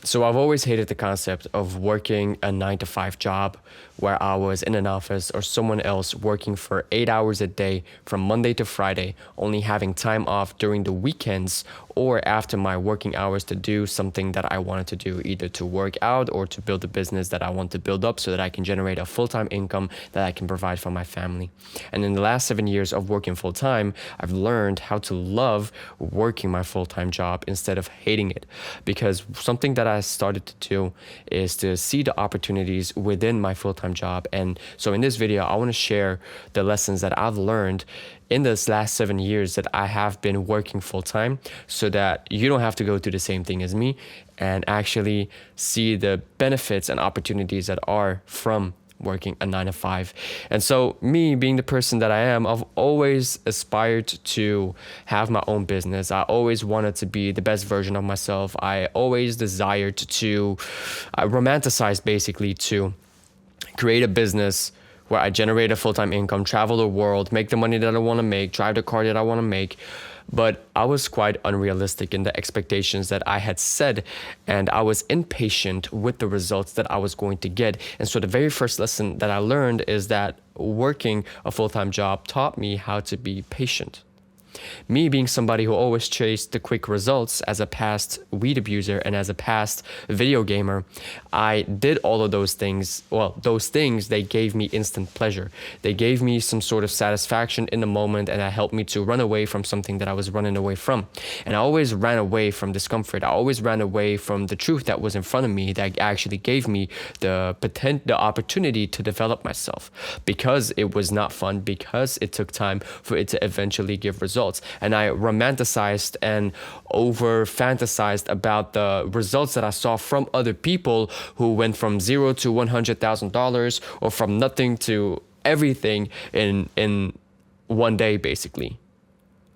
So I've always hated the concept of working a 9 to 5 job where I was in an office or someone else working for 8 hours a day from Monday to Friday, only having time off during the weekends or after my working hours to do something that I wanted to do, either to work out or to build a business that I want to build up so that I can generate a full-time income that I can provide for my family. And in the last 7 years of working full-time, I've learned how to love working my full-time job instead of hating it. Because something that I started to do is to see the opportunities within my full-time job. And so in this video, I want to share the lessons that I've learned in this last 7 years that I have been working full-time, so that you don't have to go through the same thing as me and actually see the benefits and opportunities that are from working a 9 to 5. And so me being the person that I am, I've always aspired to have my own business. I always wanted to be the best version of myself. I always desired to, I romanticized basically to create a business where I generate a full-time income, travel the world, make the money that I want to make, drive the car that I want to make. But I was quite unrealistic in the expectations that I had set, and I was impatient with the results that I was going to get. And so the very first lesson that I learned is that working a full-time job taught me how to be patient. Me being somebody who always chased the quick results as a past weed abuser and as a past video gamer, I did all of those things. Well, those things, they gave me instant pleasure. They gave me some sort of satisfaction in the moment, and that helped me to run away from something that I was running away from. And I always ran away from discomfort. I always ran away from the truth that was in front of me that actually gave me the opportunity to develop myself, because it was not fun, because it took time for it to eventually give results. And I romanticized and over fantasized about the results that I saw from other people who went from zero to $100,000 or from nothing to everything in one day, basically.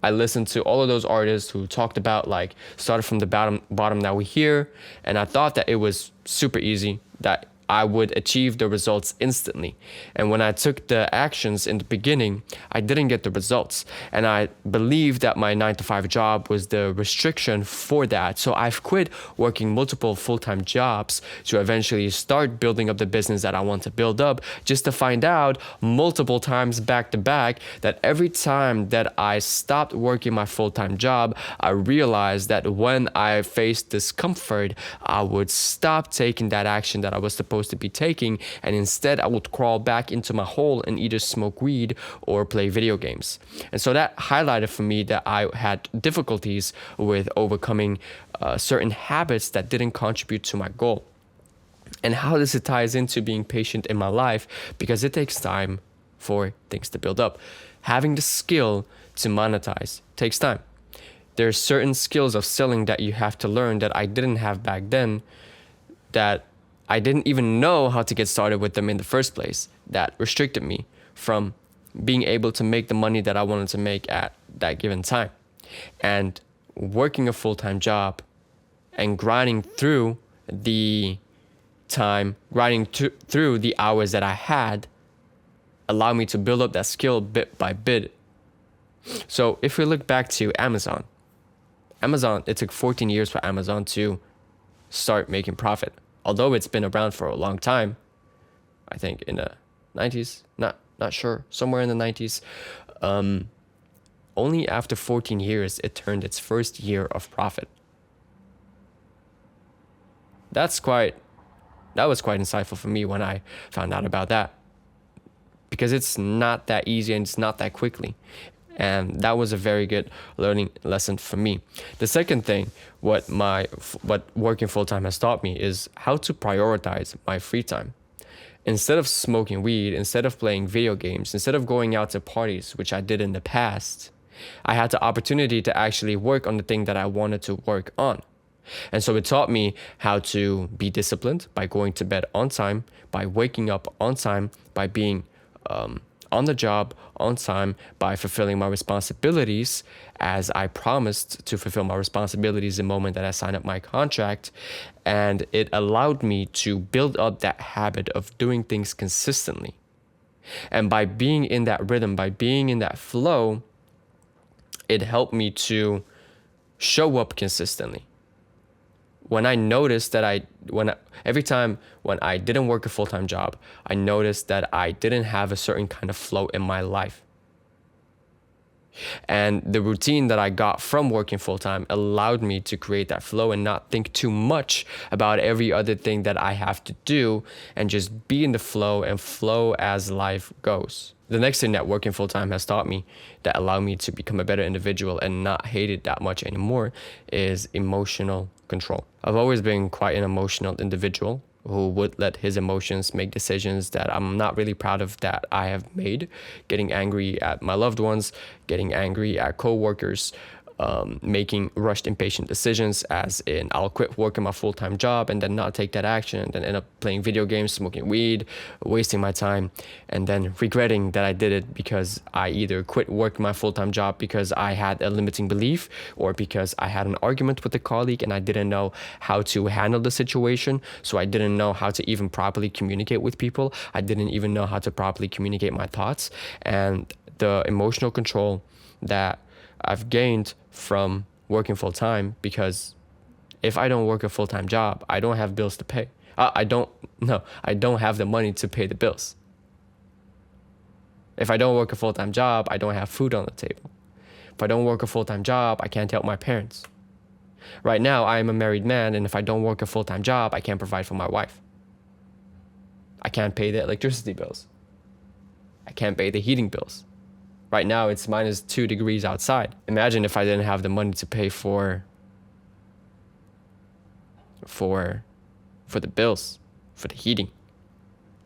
I listened to all of those artists who talked about, like, started from the bottom, now we're here. And I thought that it was super easy, that I would achieve the results instantly. And when I took the actions in the beginning, I didn't get the results. And I believed that my 9 to 5 job was the restriction for that. So I've quit working multiple full-time jobs to eventually start building up the business that I want to build up, just to find out multiple times back to back that every time that I stopped working my full-time job, I realized that when I faced discomfort, I would stop taking that action that I was supposed to be taking, and instead I would crawl back into my hole and either smoke weed or play video games. And so that highlighted for me that I had difficulties with overcoming certain habits that didn't contribute to my goal. And how this ties into being patient in my life, because it takes time for things to build up. Having the skill to monetize takes time. There's certain skills of selling that you have to learn that I didn't have back then, that I didn't even know how to get started with them in the first place, that restricted me from being able to make the money that I wanted to make at that given time. And working a full-time job and grinding through the time, through the hours that I had, allowed me to build up that skill bit by bit. So if we look back to Amazon, it took 14 years for Amazon to start making profit. Although it's been around for a long time, I think in the 90s, not sure, somewhere in the 90s, only after 14 years, it turned its first year of profit. That was quite insightful for me when I found out about that, because it's not that easy and it's not that quickly. And that was a very good learning lesson for me. The second thing, what working full-time has taught me, is how to prioritize my free time. Instead of smoking weed, instead of playing video games, instead of going out to parties, which I did in the past, I had the opportunity to actually work on the thing that I wanted to work on. And so it taught me how to be disciplined by going to bed on time, by waking up on time, by being on the job on time, by fulfilling my responsibilities as I promised to fulfill my responsibilities the moment that I signed up my contract. And it allowed me to build up that habit of doing things consistently. And by being in that rhythm, by being in that flow, it helped me to show up consistently. when I noticed that every time when I didn't work a full-time job, I noticed that I didn't have a certain kind of flow in my life. And the routine that I got from working full-time allowed me to create that flow and not think too much about every other thing that I have to do, and just be in the flow and flow as life goes. The next thing that working full-time has taught me that allowed me to become a better individual and not hate it that much anymore is emotional control. I've always been quite an emotional individual who would let his emotions make decisions that I'm not really proud of that I have made. Getting angry at my loved ones, getting angry at coworkers, making rushed, impatient decisions, as in I'll quit working my full-time job and then not take that action, and then end up playing video games, smoking weed, wasting my time, and then regretting that I did it because I either quit working my full-time job because I had a limiting belief, or because I had an argument with a colleague and I didn't know how to handle the situation. So I didn't know how to even properly communicate with people. I didn't even know how to properly communicate my thoughts. And the emotional control that I've gained from working full time, because if I don't work a full-time job, I don't have bills to pay. I don't have the money to pay the bills. If I don't work a full-time job, I don't have food on the table. If I don't work a full-time job, I can't help my parents. Right now, I am a married man, and if I don't work a full-time job, I can't provide for my wife. I can't pay the electricity bills. I can't pay the heating bills. Right now, it's -2 degrees outside. Imagine if I didn't have the money to pay for the bills, for the heating.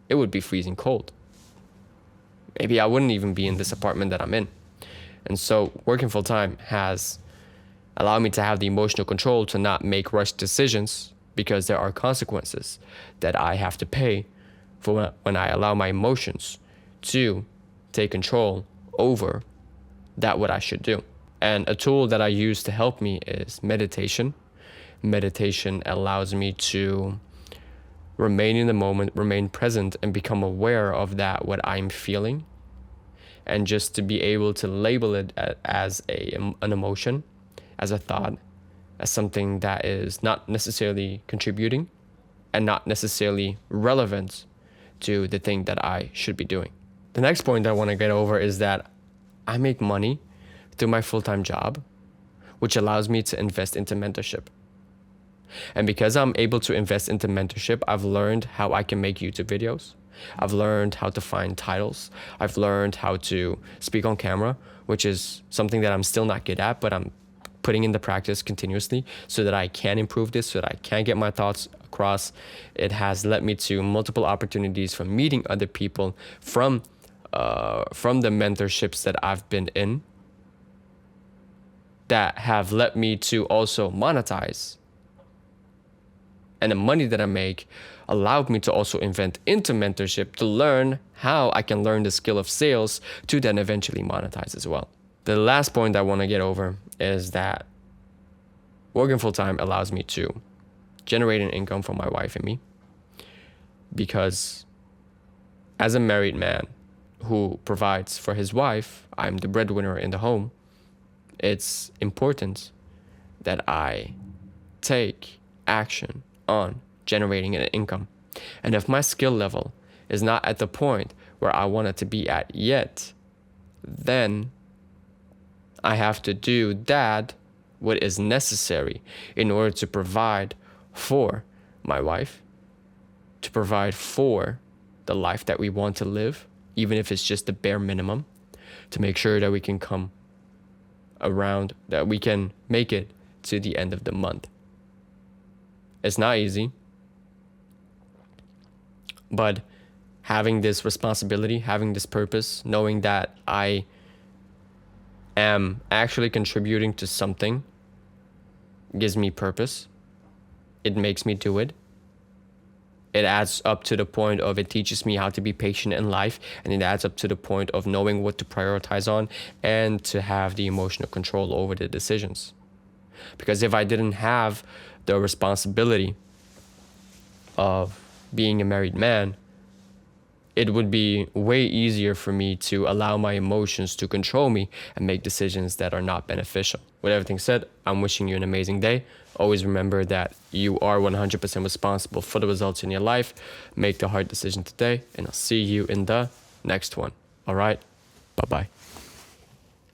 It would be freezing cold. Maybe I wouldn't even be in this apartment that I'm in. And so working full time has allowed me to have the emotional control to not make rushed decisions, because there are consequences that I have to pay for when I allow my emotions to take control over that what I should do. And a tool that I use to help me is meditation. Meditation allows me to remain in the moment, remain present, and become aware of that what I'm feeling, and just to be able to label it as an emotion, as a thought, as something that is not necessarily contributing and not necessarily relevant to the thing that I should be doing. The next point I want to get over is that I make money through my full-time job, which allows me to invest into mentorship. And because I'm able to invest into mentorship, I've learned how I can make YouTube videos. I've learned how to find titles. I've learned how to speak on camera, which is something that I'm still not good at, but I'm putting in the practice continuously so that I can improve this, so that I can get my thoughts across. It has led me to multiple opportunities from meeting other people from the mentorships that I've been in, that have led me to also monetize. And the money that I make allowed me to also invest into mentorship to learn how I can learn the skill of sales to then eventually monetize as well. The last point I want to get over is that working full time allows me to generate an income for my wife and me, because as a married man who provides for his wife, I'm the breadwinner in the home. It's important that I take action on generating an income. And if my skill level is not at the point where I want it to be at yet, then I have to do that what is necessary in order to provide for my wife, to provide for the life that we want to live, even if it's just the bare minimum, to make sure that we can come around, that we can make it to the end of the month. It's not easy, but having this responsibility, having this purpose, knowing that I am actually contributing to something gives me purpose. It makes me do it. It adds up to the point of it teaches me how to be patient in life, and it adds up to the point of knowing what to prioritize on and to have the emotional control over the decisions. Because if I didn't have the responsibility of being a married man, it would be way easier for me to allow my emotions to control me and make decisions that are not beneficial. With everything said, I'm wishing you an amazing day. Always remember that you are 100% responsible for the results in your life. Make the hard decision today, and I'll see you in the next one. All right? Bye-bye.